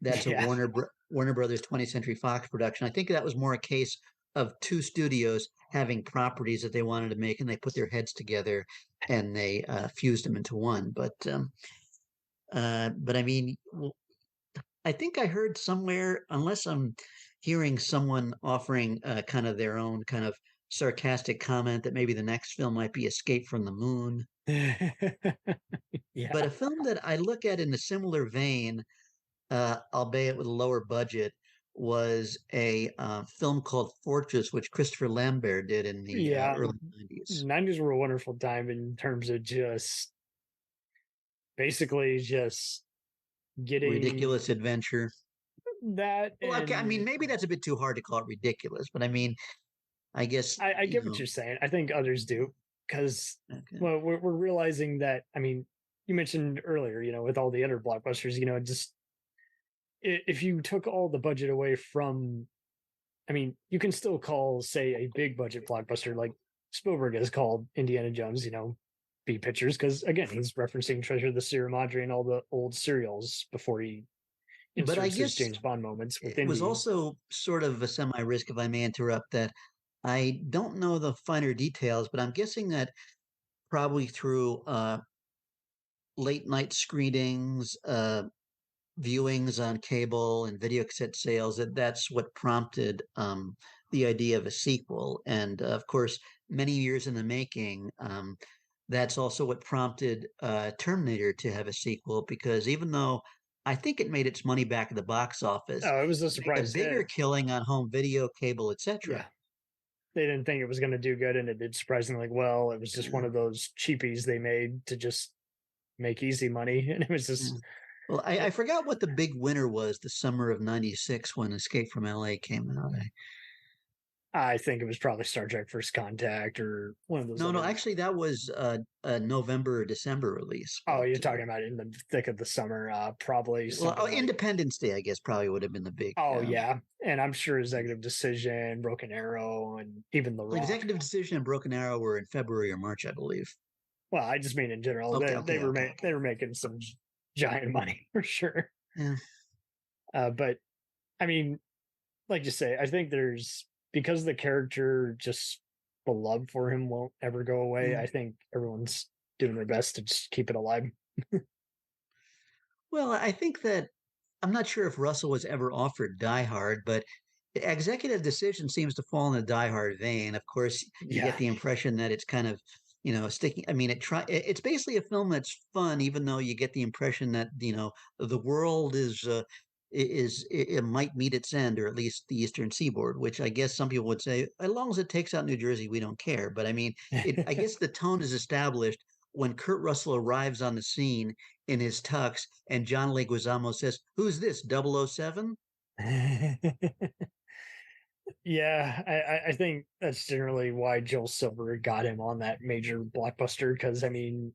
That's a Warner Brothers 20th Century Fox production. I think that was more a case of 2 studios having properties that they wanted to make, and they put their heads together and they fused them into one. But I mean, I think I heard somewhere, unless I'm hearing someone offering kind of their own kind of sarcastic comment, that maybe the next film might be Escape from the Moon. But a film that I look at in a similar vein, albeit with a lower budget, was a film called Fortress, which Christopher Lambert did in the early 90s. 90s were a wonderful time in terms of just basically just getting ridiculous adventure. That. Well, okay, I and- mean, maybe that's a bit too hard to call it ridiculous, but I mean, I guess I get what you're saying. I think others do because well, we're realizing that. I mean, you mentioned earlier, with all the other blockbusters, just if you took all the budget away from, I mean, you can still call, say, a big budget blockbuster like Spielberg has called Indiana Jones, B pictures, because again, he's referencing Treasure of the Sierra Madre and all the old serials before he but I inserts his guess James Bond moments it within. was also sort of a semi-risk, if I may interrupt, that I don't know the finer details, but I'm guessing that probably through late night screenings, viewings on cable and video cassette sales, that's what prompted the idea of a sequel. And of course, many years in the making, that's also what prompted Terminator to have a sequel, because even though I think it made its money back at the box office, Oh, it was a surprise. A bigger killing on home video, cable, etc. Yeah. They didn't think it was going to do good, and it did surprisingly well. It was just one of those cheapies they made to just make easy money, and it was just. Well, I forgot what the big winner was the summer of '96 when Escape from LA came out. I think it was probably Star Trek First Contact or one of those. No, actually, that was a November or December release. Oh, you're talking about in the thick of the summer, probably. Well, Independence Day, I guess, probably would have been the big. Oh, yeah. And I'm sure Executive Decision, Broken Arrow, and even The Rock. Executive Decision and Broken Arrow were in February or March, I believe. Well, I just mean in general. They were making some giant money for sure. Yeah. But I mean, like you say, I think because the character, just the love for him won't ever go away. I think everyone's doing their best to just keep it alive. Well, I think that I'm not sure if Russell was ever offered Die Hard, but Executive Decision seems to fall in the Die Hard vein. Of course, you get the impression that it's kind of sticking. I mean, it's basically a film that's fun, even though you get the impression that the world it might meet its end, or at least the Eastern Seaboard, which I guess some people would say, as long as it takes out New Jersey, we don't care. But I mean, I guess the tone is established when Kurt Russell arrives on the scene in his tux, and John Leguizamo says, "Who's this, 007?" Yeah, I think that's generally why Joel Silver got him on that major blockbuster, because I mean,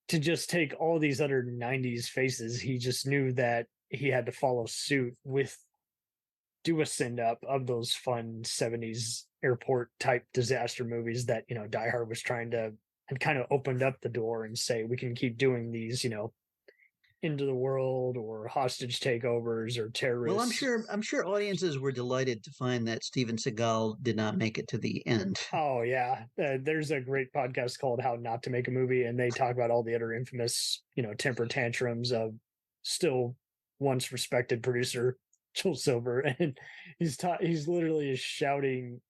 to just take all these other 90s faces, he just knew that he had to follow suit do a send up of those fun 70s airport type disaster movies that Die Hard was trying to, and kind of opened up the door and say, we can keep doing these into the world or hostage takeovers or terrorists. Well, I'm sure audiences were delighted to find that Steven Seagal did not make it to the end. Oh yeah, there's a great podcast called How Not to Make a Movie, and they talk about all the other infamous temper tantrums of still once respected producer Joel Silver, and he's literally shouting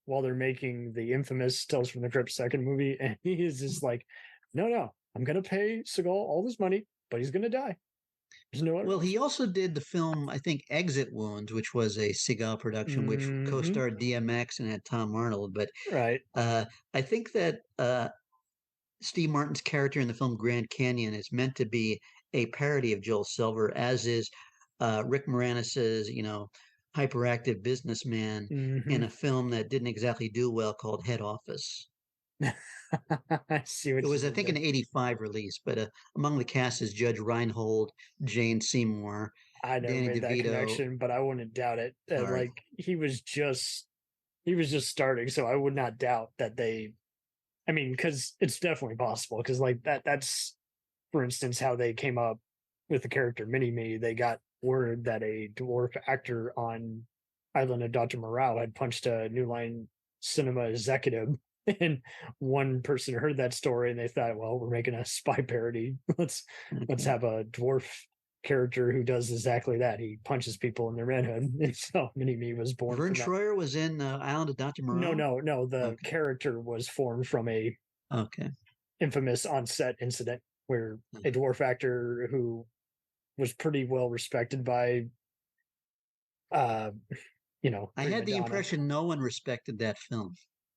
while they're making the infamous Tales from the Crypt second movie, and he is just like, no, I'm gonna pay Seagal all this money, but he's going to die. There's no other. Well, he also did the film, I think, Exit Wounds, which was a Seagal production, which co-starred DMX and had Tom Arnold. But right, I think that Steve Martin's character in the film Grand Canyon is meant to be a parody of Joel Silver, as is Rick Moranis's, hyperactive businessman in a film that didn't exactly do well called Head Office. I see what it was, I think, an '85 release, but among the cast is Judge Reinhold, Jane Seymour, I never Danny made DeVito. that connection, but I wouldn't doubt it. Like he was just starting, so I would not doubt that they. I mean, because it's definitely possible. Because like that's, for instance, how they came up with the character Mini-Me. They got word that a dwarf actor on Island of Dr. Moreau had punched a New Line Cinema executive. And one person heard that story and they thought, well, we're making a spy parody. Let's have a dwarf character who does exactly that. He punches people in their manhood. And so Mini-Me was born. Vern Troyer was in Island of Dr. Moreau? No. The character was formed from a infamous on-set incident where a dwarf actor who was pretty well respected by I had the impression no one respected that film.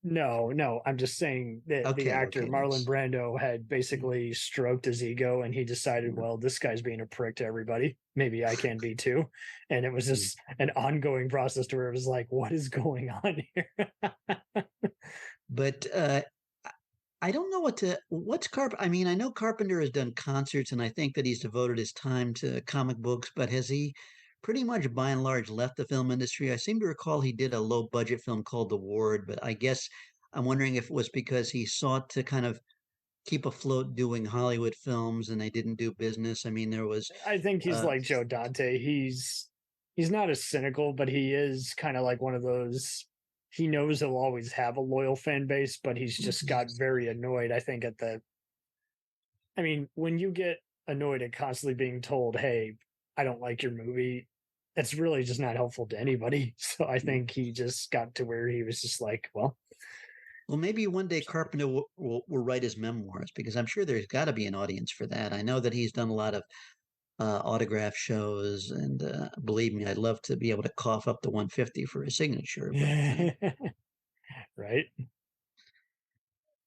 No, I'm just saying that the actor Marlon yes. Brando had basically stroked his ego, and he decided, well, this guy's being a prick to everybody. Maybe I can be too. And it was just an ongoing process to where it was like, what is going on here? But I don't know what's Carpenter. I mean, I know Carpenter has done concerts, and I think that he's devoted his time to comic books, but has he pretty much by and large left the film industry? I seem to recall he did a low budget film called The Ward, but I guess I'm wondering if it was because he sought to kind of keep afloat doing Hollywood films and they didn't do business. I mean, there was. I think he's like Joe Dante. He's not as cynical, but he is kind of like one of those. He knows he'll always have a loyal fan base, but he's just got very annoyed, I think, I mean, when you get annoyed at constantly being told, hey, I don't like your movie, that's really just not helpful to anybody. So I think he just got to where he was just like, well, maybe one day Carpenter will write his memoirs, because I'm sure there's got to be an audience for that. I know that he's done a lot of autograph shows, and believe me, I'd love to be able to cough up the 150 for his signature. But, right.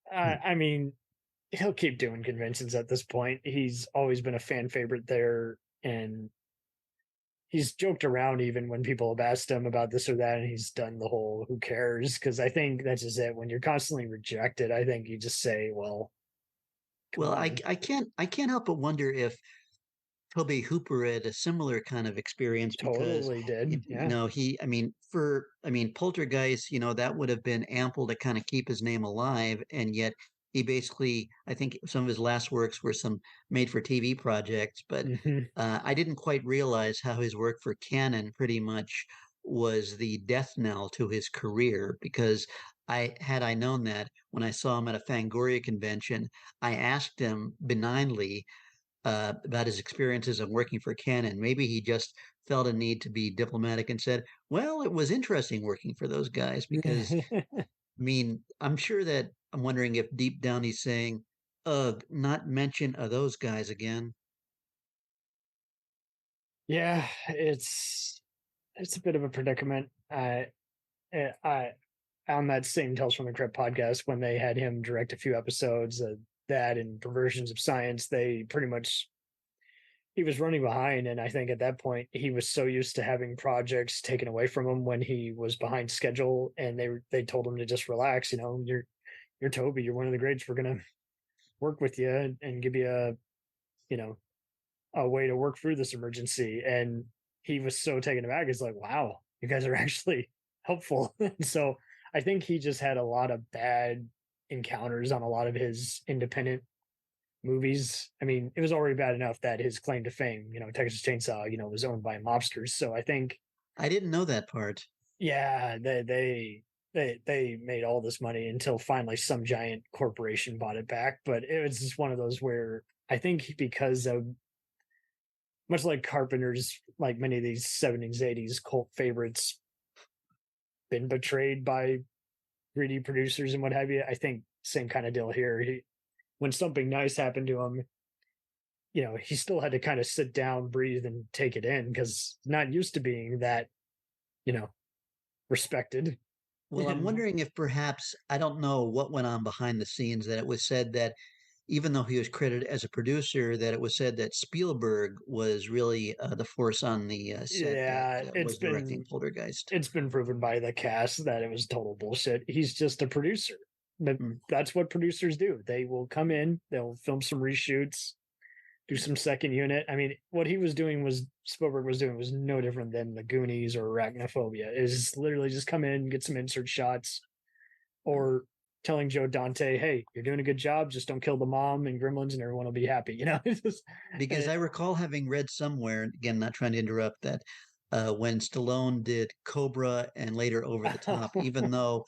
I mean, he'll keep doing conventions at this point. He's always been a fan favorite there, and he's joked around even when people have asked him about this or that, and he's done the whole who cares, because I think that's just it. When you're constantly rejected, I think you just say, well, I can't help but wonder if Tobe Hooper had a similar kind of experience, because totally did. Poltergeist, that would have been ample to kind of keep his name alive, and yet he basically, I think some of his last works were some made-for-TV projects, but I didn't quite realize how his work for Canon pretty much was the death knell to his career, because had I known that when I saw him at a Fangoria convention, I asked him benignly about his experiences of working for Canon. Maybe he just felt a need to be diplomatic and said, well, it was interesting working for those guys, because I mean, I'm wondering if deep down he's saying, ugh, not mention of those guys again. Yeah, it's a bit of a predicament. I on that same Tales from the Crypt podcast, when they had him direct a few episodes of that and Perversions of Science, they pretty much, he was running behind, and I think at that point he was so used to having projects taken away from him when he was behind schedule, and they told him to just relax. You're Toby, you're one of the greats. We're gonna work with you and give you a way to work through this emergency. And he was so taken aback. He's like, wow, you guys are actually helpful. So I think he just had a lot of bad encounters on a lot of his independent movies. I mean, it was already bad enough that his claim to fame, Texas Chainsaw, was owned by mobsters. So I think I didn't know that part. Yeah, they made all this money until finally some giant corporation bought it back. But it was just one of those where I think, because of, much like Carpenter's, like many of these 70s, 80s cult favorites, been betrayed by greedy producers and what have you. I think same kind of deal here. When something nice happened to him, he still had to kind of sit down, breathe, and take it in, because not used to being that, respected. Well, I'm wondering if perhaps, I don't know what went on behind the scenes, that it was said that even though he was credited as a producer, that it was said that Spielberg was really the force on the set. Yeah, that was directing Poltergeist. It's been proven by the cast that it was total bullshit. He's just a producer. That's what producers do. They will come in, they'll film some reshoots, do some second unit. I mean, what Spielberg was doing was no different than The Goonies or Arachnophobia. Is literally just come in, get some insert shots, or telling Joe Dante, hey, you're doing a good job, just don't kill the mom and Gremlins and everyone will be happy. Because I recall having read somewhere, again, not trying to interrupt, that when Stallone did Cobra and later Over the Top, even though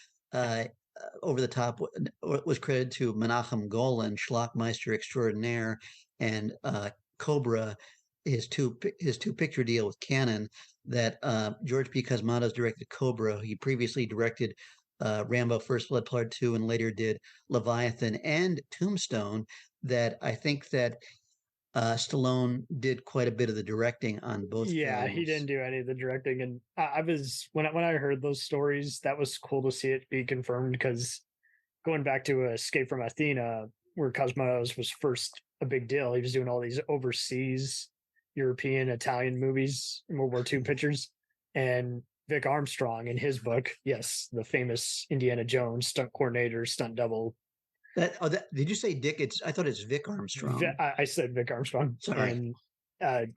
Over the Top was credited to Menachem Golan, Schlockmeister extraordinaire, and Cobra, his two picture deal with Canon, that George P. Cosmatos directed Cobra. He previously directed Rambo First Blood Part 2 and later did Leviathan and Tombstone. That I think that Stallone did quite a bit of the directing on both Yeah, films. he didn't do any of the directing, and I was when I heard those stories, that was cool to see it be confirmed because going back to Escape from Athena, where Cosmatos was first a big deal, he was doing all these overseas European, Italian movies, World War II pictures, and Vic Armstrong in his book, yes, the famous Indiana Jones stunt coordinator, stunt double. Did you say Dick? I thought it's Vic Armstrong. I said Vic Armstrong. Sorry. And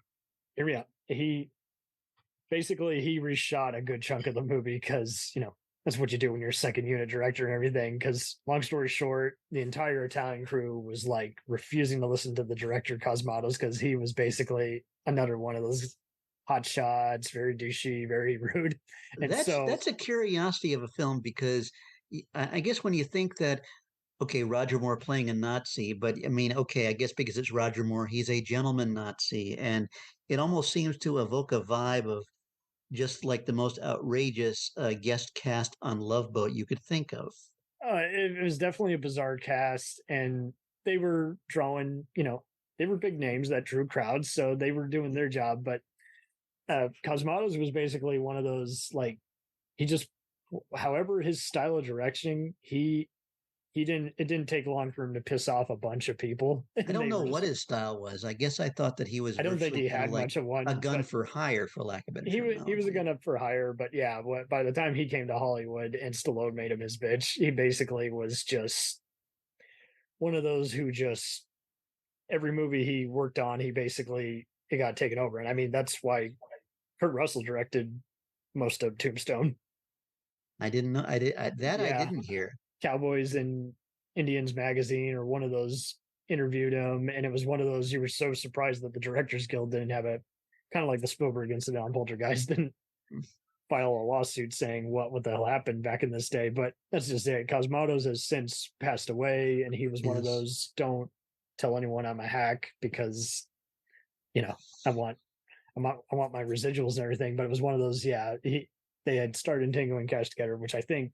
here we go. He reshot a good chunk of the movie because, that's what you do when you're a second unit director and everything. Because long story short, the entire Italian crew was like refusing to listen to the director Cosmatos because he was basically another one of those hot shots, very douchey, very rude. And that's a curiosity of a film because I guess when you think that, okay, Roger Moore playing a Nazi, but I mean, okay, I guess because it's Roger Moore, he's a gentleman Nazi, and it almost seems to evoke a vibe of just like the most outrageous guest cast on Love Boat you could think of. It was definitely a bizarre cast, and they were drawing, they were big names that drew crowds, so they were doing their job. But Cosmatos was basically one of those, like, he just, however his style of direction, it didn't take long for him to piss off a bunch of people. I don't know what his style was. I guess I thought that he was. I don't think he had like much of one. A gun for hire, for lack of a better term. He was a gun up for hire, but yeah, by the time he came to Hollywood and Stallone made him his bitch, he basically was just one of those who just every movie he worked on, he got taken over. And I mean, that's why Kurt Russell directed most of Tombstone. I didn't know. I didn't hear. Cowboys and Indians magazine or one of those interviewed him, and it was one of those you were so surprised that the Directors Guild didn't have a kind of like the Spielberg incident on Poltergeist didn't file a lawsuit saying what the hell happened back in this day. But that's just it. Cosmatos has since passed away, and he was one of those don't tell anyone I'm a hack because I want my residuals and everything. But it was one of those, they had started Tango and Cash together, which I think,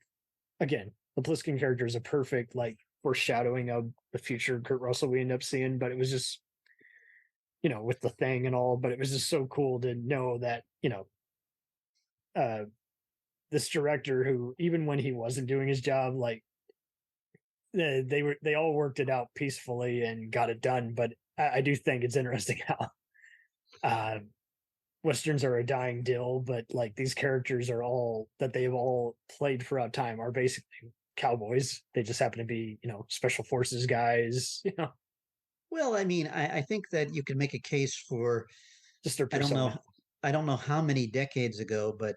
again, the Plissken character is a perfect like foreshadowing of the future Kurt Russell we end up seeing. But it was just, with the thing and all, but it was just so cool to know that, this director who, even when he wasn't doing his job, like they all worked it out peacefully and got it done. But I do think it's interesting how Westerns are a dying deal, but like these characters are all that they've all played throughout time are basically cowboys. They just happen to be, special forces guys, Well, I mean, I think that you could make a case for just their persona. I don't know how many decades ago, but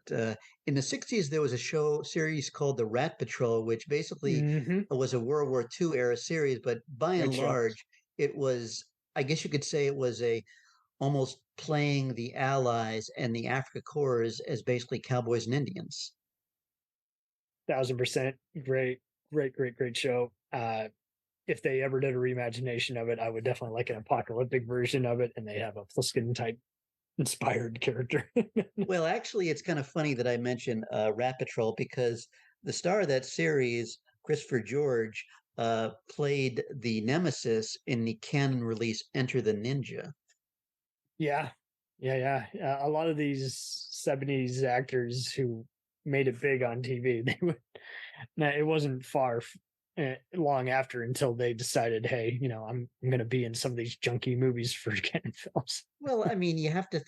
in the 60s, there was a series called The Rat Patrol, which basically was a World War II era series. But by and large, it was, I guess you could say it was almost playing the Allies and the Africa Corps as basically cowboys and Indians. 1000%. Great show. If they ever did a reimagination of it, I would definitely like an apocalyptic version of it, and they have a Plissken type inspired character. Well, actually, it's kind of funny that I mentioned Rat Patrol because the star of that series, Christopher George, played the nemesis in the canon release Enter the Ninja. Yeah. A lot of these 70s actors who made it big on TV, it wasn't long after until they decided, hey, I'm going to be in some of these junky movies for canon films. Well, I mean, you have to.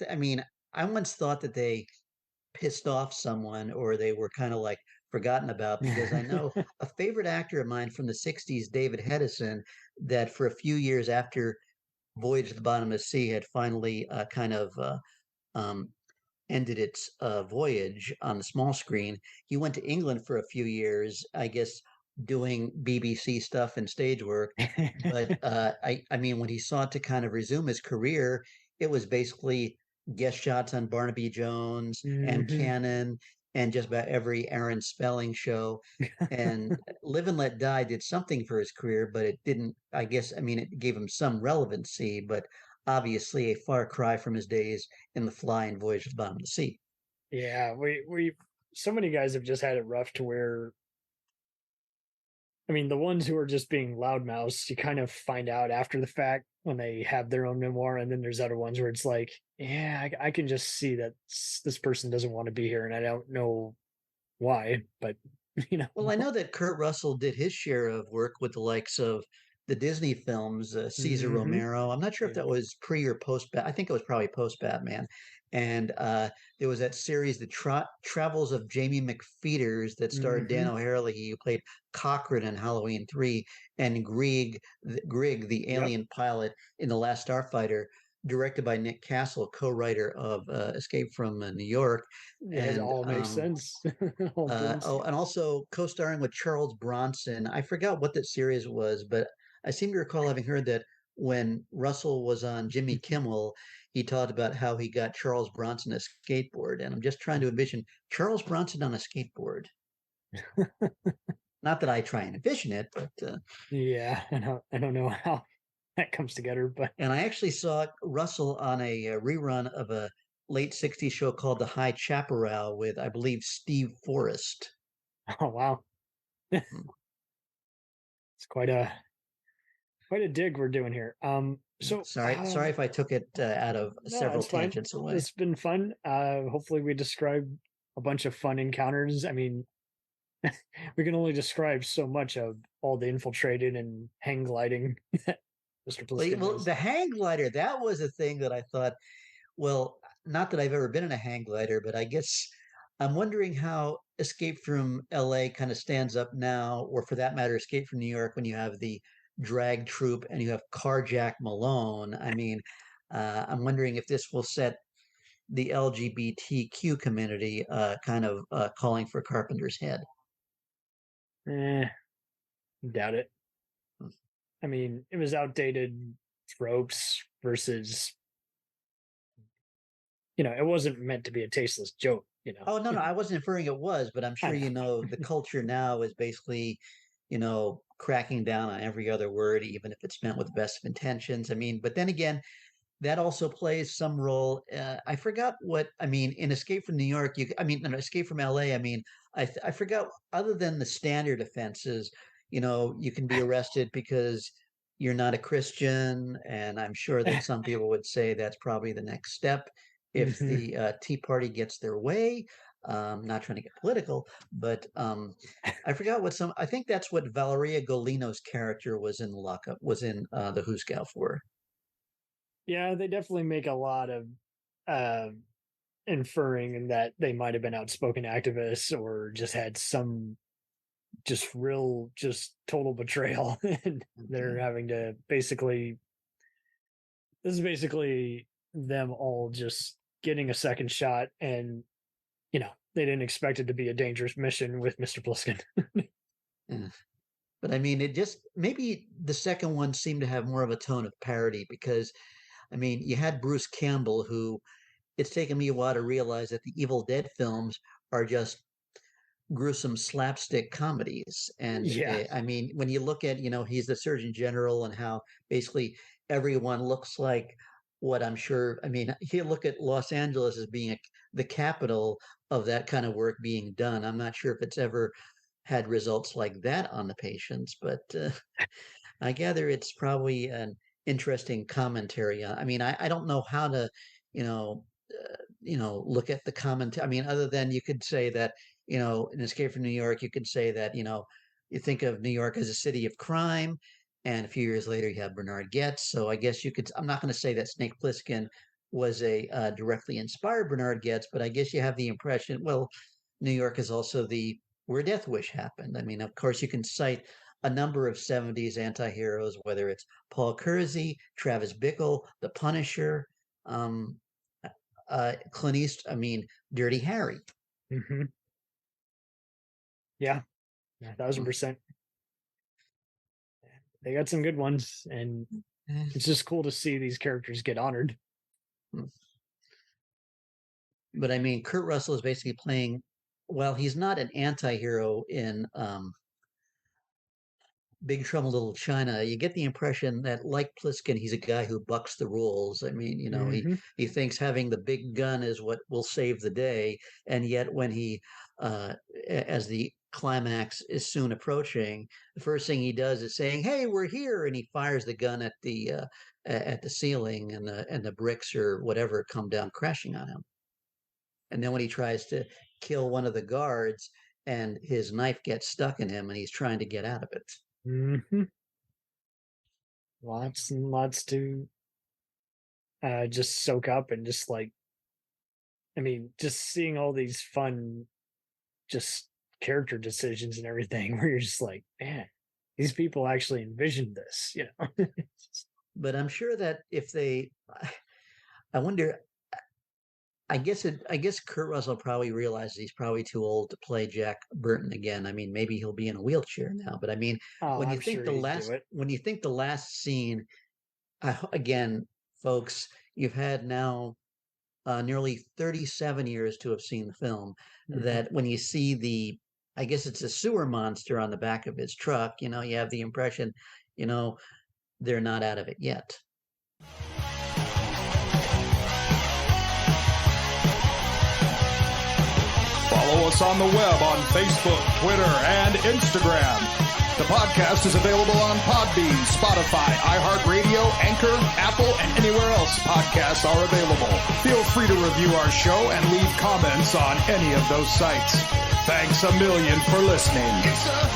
I once thought that they pissed off someone or they were kind of like forgotten about because I know a favorite actor of mine from the 60s, David Hedison, that for a few years after Voyage to the Bottom of the Sea had finally ended its voyage on the small screen, he went to England for a few years, I guess, doing BBC stuff and stage work. But I mean, when he sought to kind of resume his career, it was basically guest shots on Barnaby Jones and Cannon and just about every Aaron Spelling show. And Live and Let Die did something for his career, but it didn't, I guess, I mean, it gave him some relevancy, but obviously a far cry from his days in The Fly and Voyage to the Bottom of the Sea. Yeah, we so many guys have just had it rough to where, I mean, the ones who are just being loudmouths, you kind of find out after the fact when they have their own memoir, and then there's other ones where it's like, yeah, I can just see that this person doesn't want to be here, and I don't know why, but Well, I know that Kurt Russell did his share of work with the likes of the Disney films, Cesar Romero. I'm not sure if that was pre or post. I think it was probably post Batman. And there was that series, The Travels of Jamie McFeeters, that starred Dan O'Herlihy, who played Cochrane in Halloween 3, and Grigg, the alien pilot in The Last Starfighter, directed by Nick Castle, co-writer of Escape from New York. Yeah, it all makes sense. And also co-starring with Charles Bronson. I forgot what that series was, but I seem to recall having heard that when Russell was on Jimmy Kimmel, he talked about how he got Charles Bronson a skateboard. And I'm just trying to envision Charles Bronson on a skateboard. Not that I try and envision it, but yeah, I don't know how that comes together, but and I actually saw Russell on a rerun of a late 60s show called The High Chaparral with, I believe, Steve Forrest. Oh, wow. It's quite a dig we're doing here. So sorry if I took it out of several tangents away. It's been fun. Hopefully we described a bunch of fun encounters. I mean, we can only describe so much of all the infiltrated and hang gliding. Mr. Plissken Well, the hang glider, that was a thing that I thought, well, not that I've ever been in a hang glider, but I guess I'm wondering how Escape from LA kind of stands up now, or for that matter, Escape from New York, when you have the drag troupe and you have Carjack Malone. I mean, I'm wondering if this will set the LGBTQ community kind of calling for Carpenter's head. Doubt it. I mean, it was outdated tropes versus, it wasn't meant to be a tasteless joke, Oh, no, I wasn't inferring it was, but I'm sure the culture now is basically, cracking down on every other word, even if it's meant with the best of intentions. I mean, but then again, that also plays some role. I forgot in Escape from New York, Escape from LA, I forgot, other than the standard offenses, you can be arrested because you're not a Christian. And I'm sure that some people would say that's probably the next step if the Tea Party gets their way. Not trying to get political, but I forgot I think that's what Valeria Golino's character was in lockup, was in the Hooskow for. Yeah, they definitely make a lot of inferring that they might have been outspoken activists or just had some just total betrayal. And they're having to this is basically them all just getting a second shot, and they didn't expect it to be a dangerous mission with Mr. Plissken. But I mean, it just, maybe the second one seemed to have more of a tone of parody, because you had Bruce Campbell, who, it's taken me a while to realize that the Evil Dead films are just gruesome slapstick comedies. And when you look at, he's the Surgeon General, and how basically everyone looks like what I'm sure, you look at Los Angeles as being the capital of that kind of work being done. I'm not sure if it's ever had results like that on the patients, but I gather it's probably an interesting commentary on. I don't know how to, look at the commentary. Other than you could say that, in Escape from New York, you could say that, you think of New York as a city of crime, and a few years later you have Bernard Goetz. So I guess I'm not going to say that Snake Plissken was a directly inspired Bernard Goetz, but I guess you have the impression, well, New York is also where Death Wish happened. Of course, you can cite a number of 70s anti-heroes, whether it's Paul Kersey, Travis Bickle, The Punisher, Clint Eastwood, Dirty Harry. Yeah, 1,000%. They got some good ones, and it's just cool to see these characters get honored. But Kurt Russell is basically playing, well, he's not an anti-hero in Big Trouble in Little China. You get the impression that, like Plissken, he's a guy who bucks the rules. He thinks having the big gun is what will save the day, and yet when he, as the climax is soon approaching, the first thing he does is saying, "Hey, we're here," and he fires the gun at the at the ceiling, and the bricks or whatever come down crashing on him. And then when he tries to kill one of the guards, and his knife gets stuck in him, and he's trying to get out of it. Mm-hmm. Lots and lots to just soak up, and just like, I mean, just seeing all these fun, just character decisions and everything, where you're just like, man, these people actually envisioned this, you know. But I'm sure that if they, I wonder. I guess Kurt Russell probably realizes he's probably too old to play Jack Burton again. I mean, maybe he'll be in a wheelchair now. But I mean, when you think the last scene, again, folks, you've had now nearly 37 years to have seen the film. Mm-hmm. That when you see I guess it's a sewer monster on the back of his truck, you know, you have the impression, you know, they're not out of it yet. Follow us on the web on Facebook, Twitter, and Instagram. The podcast is available on Podbean, Spotify, iHeartRadio, Anchor, Apple, and anywhere else podcasts are available. Feel free to review our show and leave comments on any of those sites. Thanks a million for listening. It's a